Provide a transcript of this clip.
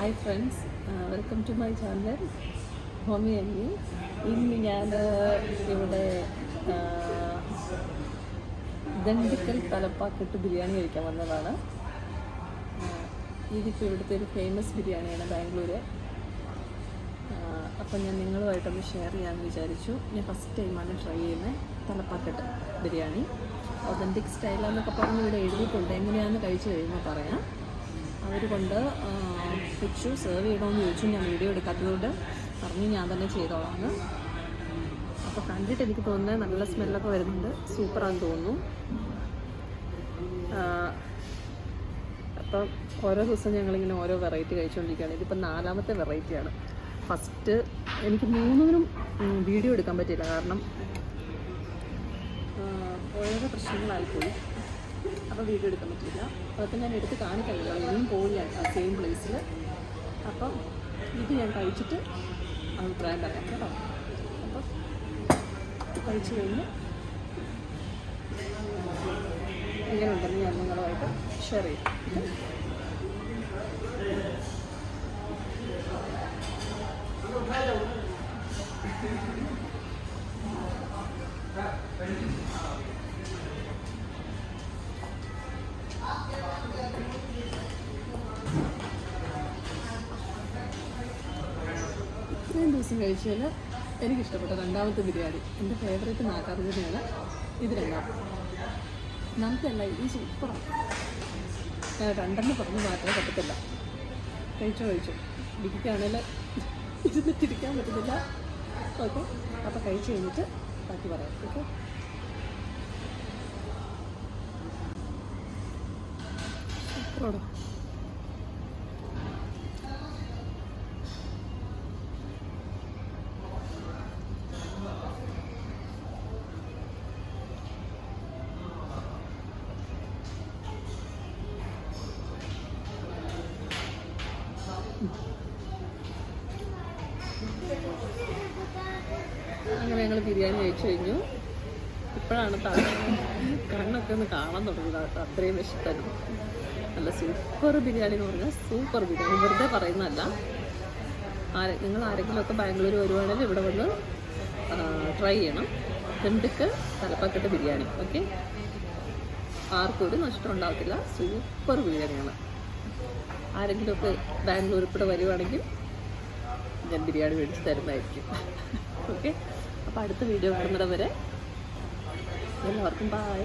Hi friends, welcome to my channel ഹോമി അമ്മി. ഇന്ന് ഞാൻ ഇവിടെ ദണ്ഡിക്കൽ തലപ്പാക്കെട്ട് ബിരിയാണി കഴിക്കാൻ വന്നതാണ്. ഇതിപ്പോൾ ഇവിടുത്തെ ഒരു ഫേമസ് ബിരിയാണിയാണ് ബാംഗ്ലൂർ. അപ്പം ഞാൻ നിങ്ങളുമായിട്ടൊന്ന് ഷെയർ ചെയ്യാമെന്ന് വിചാരിച്ചു. ഞാൻ ഫസ്റ്റ് ടൈമാണ് ട്രൈ ചെയ്യുന്നത് തലപ്പാക്കെട്ട് ബിരിയാണി. ഒതൻറ്റിക് സ്റ്റൈലാന്നൊക്കെ പറഞ്ഞ് ഇവിടെ എഴുതിയിട്ടുണ്ട്. എങ്ങനെയാണെന്ന് കഴിച്ച് കഴിയുമ്പോൾ പറയാം. അവർ കൊണ്ട് വെച്ചു സെർവ് ചെയ്യണമെന്ന് ചോദിച്ചു. ഞാൻ വീഡിയോ എടുക്കാത്തതുകൊണ്ട് പറഞ്ഞു ഞാൻ തന്നെ ചെയ്തോളാന്ന്. അപ്പോൾ കണ്ടിട്ട് എനിക്ക് തോന്നുന്നത് നല്ല സ്മെല്ലൊക്കെ വരുന്നുണ്ട്. സൂപ്പറാന്ന് തോന്നുന്നു. അപ്പം ഓരോ ദിവസം ഞങ്ങളിങ്ങനെ ഓരോ വെറൈറ്റി കഴിച്ചുകൊണ്ടിരിക്കുകയാണ്. ഇതിപ്പോൾ 4ാമത്തെ വെറൈറ്റിയാണ്. ഫസ്റ്റ് എനിക്ക് 3നും വീഡിയോ എടുക്കാൻ പറ്റിയില്ല, കാരണം ഓരോ പ്രശ്നങ്ങളായിപ്പോയി. അപ്പോൾ വീഡിയോ എടുക്കാൻ പറ്റില്ല. അതൊക്കെ ഞാൻ എടുത്ത് കാണിക്കല്ലോ. ഇനിയും പോവുകയാണ് ആ സെയിം പ്ലേസിൽ. അപ്പം ഇത് ഞാൻ കഴിച്ചിട്ട് അഭിപ്രായം പറയാം കേട്ടോ. അപ്പം കഴിച്ചു കഴിഞ്ഞ് എങ്ങനെയുണ്ടെന്ന് ഞാൻ നിങ്ങളുമായിട്ട് ഷെയർ ചെയ്യും. ഇത്രയും ദിവസം കഴിച്ചതിൽ എനിക്കിഷ്ടപ്പെട്ട 2ാമത്തെ ബിരിയാണി, എൻ്റെ ഫേവറേറ്റ് നാക്കാർ ബിരിയാണിയാണ്. ഇത് 2ാമത്തെ അല്ല, ഇത് സൂപ്പറാണ്. ഞാൻ 2 പറഞ്ഞ് മാറ്റാൻ പറ്റത്തില്ല. കഴിച്ചു എനിക്കാണെങ്കിൽ ഇരുന്നിട്ടിരിക്കാൻ പറ്റുന്നില്ല. ഓക്കെ, അപ്പോൾ കഴിച്ച് കഴിഞ്ഞിട്ട് ബാക്കി പറയാം. ഓക്കെ, സൂപ്പറോടോ. അങ്ങനെ ഞങ്ങൾ ബിരിയാണി കഴിച്ചു കഴിഞ്ഞു. ഇപ്പോഴാണ് കണ്ണൊക്കെ ഒന്ന് കാണാൻ തുടങ്ങിയത്. അത്രയും വിശപ്പനും. നല്ല സൂപ്പർ ബിരിയാണി എന്ന് പറഞ്ഞാൽ സൂപ്പർ ബിരിയാണി. വെറുതെ പറയുന്നതല്ല. നിങ്ങൾ ആരെങ്കിലുമൊക്കെ ബാംഗ്ലൂർ വരുവാണെങ്കിൽ ഇവിടെ വന്ന് ട്രൈ ചെയ്യണം. ദണ്ഡിക്കൽ തലപ്പാക്കെട്ട് ബിരിയാണി. ഓക്കെ, ആർക്കും ഒരു നഷ്ടം ഉണ്ടാകത്തില്ല. സൂപ്പർ ബിരിയാണിയാണ്. ആരെങ്കിലുമൊക്കെ ബാംഗ്ലൂർ ഇവിടെ വരുവാണെങ്കിൽ ഞാൻ ബിരിയാണി മേടിച്ച് തരുന്നതായിരിക്കും. ഓക്കെ, അപ്പോൾ അടുത്ത വീഡിയോ കാണുന്നത് വരെ എല്ലാവർക്കും ബൈ.